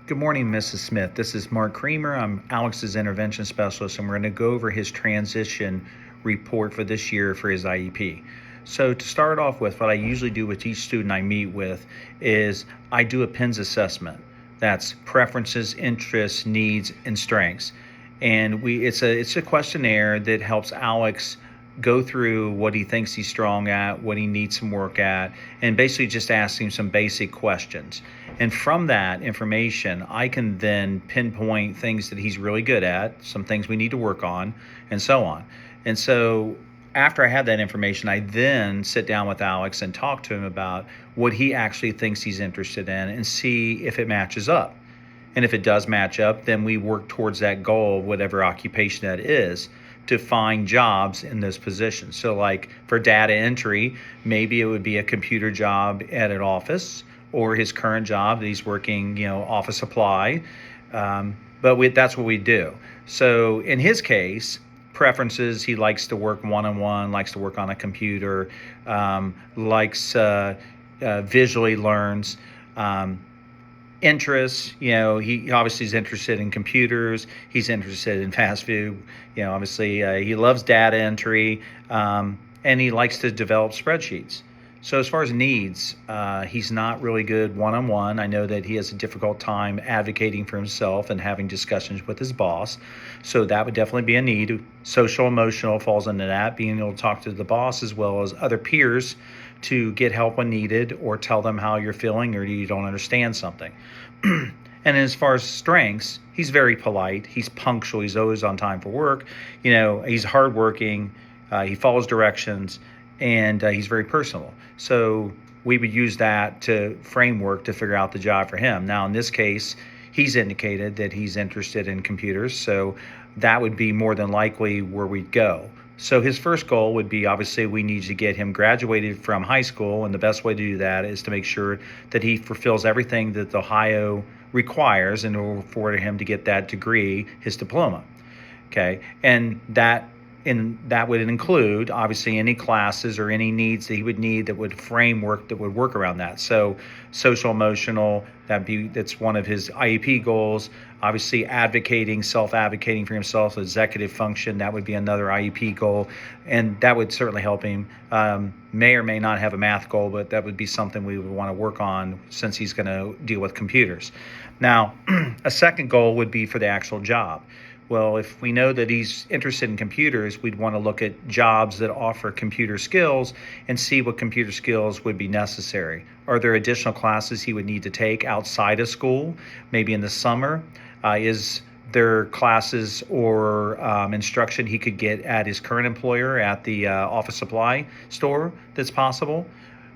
Good morning, Mrs. Smith. This is Mark Creamer. I'm Alex's intervention specialist, and we're going to go over his transition report for this year for his IEP. So to start off with, what I usually do with each student I meet with is I do a PINS assessment. That's preferences, interests, needs, and strengths. And it's a questionnaire that helps Alex go through what he thinks he's strong at, what he needs some work at, and basically just ask him some basic questions. And from that information, I can then pinpoint things that he's really good at, some things we need to work on, and so on. And so after I have that information, I then sit down with Alex and talk to him about what he actually thinks he's interested in and see if it matches up. And if it does match up, then we work towards that goal, whatever occupation that is, to find jobs in those positions. So like for data entry, maybe it would be a computer job at an office, or his current job that he's working, office supply. But that's what we do. So in his case, preferences, he likes to work one-on-one, likes to work on a computer, likes visually learns. Interests, he obviously is interested in computers. He's interested in fast food. Obviously he loves data entry, and he likes to develop spreadsheets. So as far as needs, he's not really good one-on-one. I know that he has a difficult time advocating for himself and having discussions with his boss. So that would definitely be a need. Social emotional falls into that, being able to talk to the boss as well as other peers to get help when needed, or tell them how you're feeling or you don't understand something. And as far as strengths, he's very polite. He's punctual. He's always on time for work. He's hardworking. He follows directions, and he's very personal. So we would use that framework to figure out the job for him. Now, in this case, he's indicated that he's interested in computers, so that would be more than likely where we'd go. So his first goal would be, obviously, we need to get him graduated from high school, and the best way to do that is to make sure that he fulfills everything that Ohio requires in order for him to get that degree, his diploma. Okay, and that would include, obviously, any classes or any needs that he would need that would work around that. So social emotional, that's one of his IEP goals. Obviously, self-advocating for himself, executive function, that would be another IEP goal, and that would certainly help him. May or may not have a math goal, but that would be something we would want to work on since he's going to deal with computers. Now, a second goal would be for the actual job. Well, if we know that he's interested in computers, we'd want to look at jobs that offer computer skills and see what computer skills would be necessary. Are there additional classes he would need to take outside of school, maybe in the summer? Is there classes or instruction he could get at his current employer at the office supply store that's possible?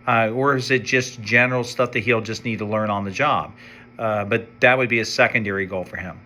Or is it just general stuff that he'll just need to learn on the job? But that would be a secondary goal for him.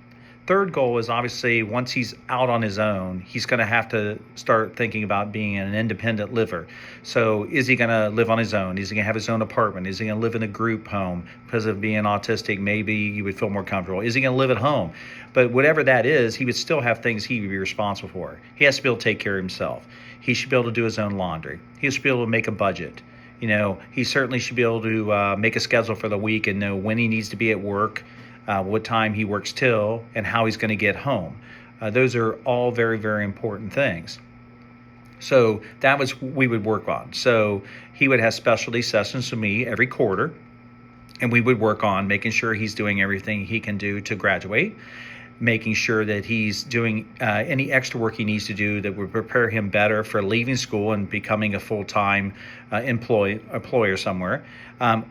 Third goal is, obviously, once he's out on his own, he's going to have to start thinking about being an independent liver. So is he going to live on his own? Is he going to have his own apartment? Is he going to live in a group home? Because of being autistic, maybe you would feel more comfortable. Is he going to live at home? But whatever that is, he would still have things he would be responsible for. He has to be able to take care of himself. He should be able to do his own laundry. He should be able to make a budget. He certainly should be able to make a schedule for the week and know when he needs to be at work, what time he works till, and how he's going to get home. Those are all very, very important things. So that was what we would work on. So he would have specialty sessions with me every quarter, and we would work on making sure he's doing everything he can do to graduate, making sure that he's doing any extra work he needs to do that would prepare him better for leaving school and becoming a full-time employer somewhere,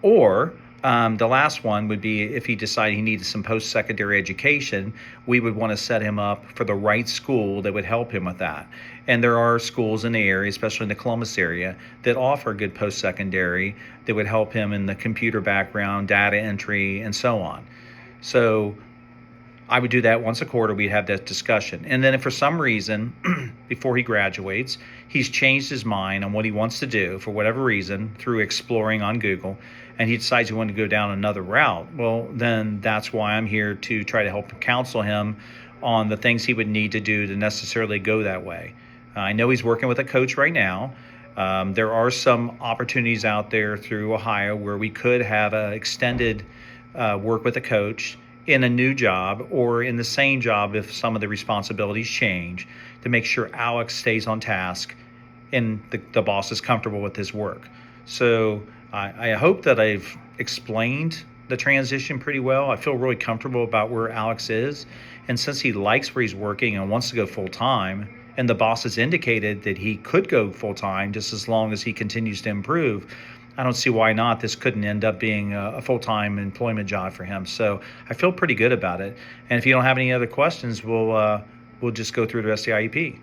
or the last one would be if he decided he needed some post-secondary education, we would want to set him up for the right school that would help him with that. And there are schools in the area, especially in the Columbus area, that offer good post-secondary that would help him in the computer background, data entry, and so on. So I would do that once a quarter. We'd have that discussion. And then if for some reason, before he graduates, he's changed his mind on what he wants to do for whatever reason through exploring on Google, and he decides he wants to go down another route, well, then that's why I'm here to try to help counsel him on the things he would need to do to necessarily go that way. I know he's working with a coach right now. There are some opportunities out there through Ohio where we could have an extended work with a coach in a new job or in the same job if some of the responsibilities change, to make sure Alex stays on task and the boss is comfortable with his work. So I hope that I've explained the transition pretty well. I feel really comfortable about where Alex is. And since he likes where he's working and wants to go full time, and the boss has indicated that he could go full time just as long as he continues to improve, I don't see why not. This couldn't end up being a full-time employment job for him. So I feel pretty good about it. And if you don't have any other questions, we'll just go through the rest of the IEP.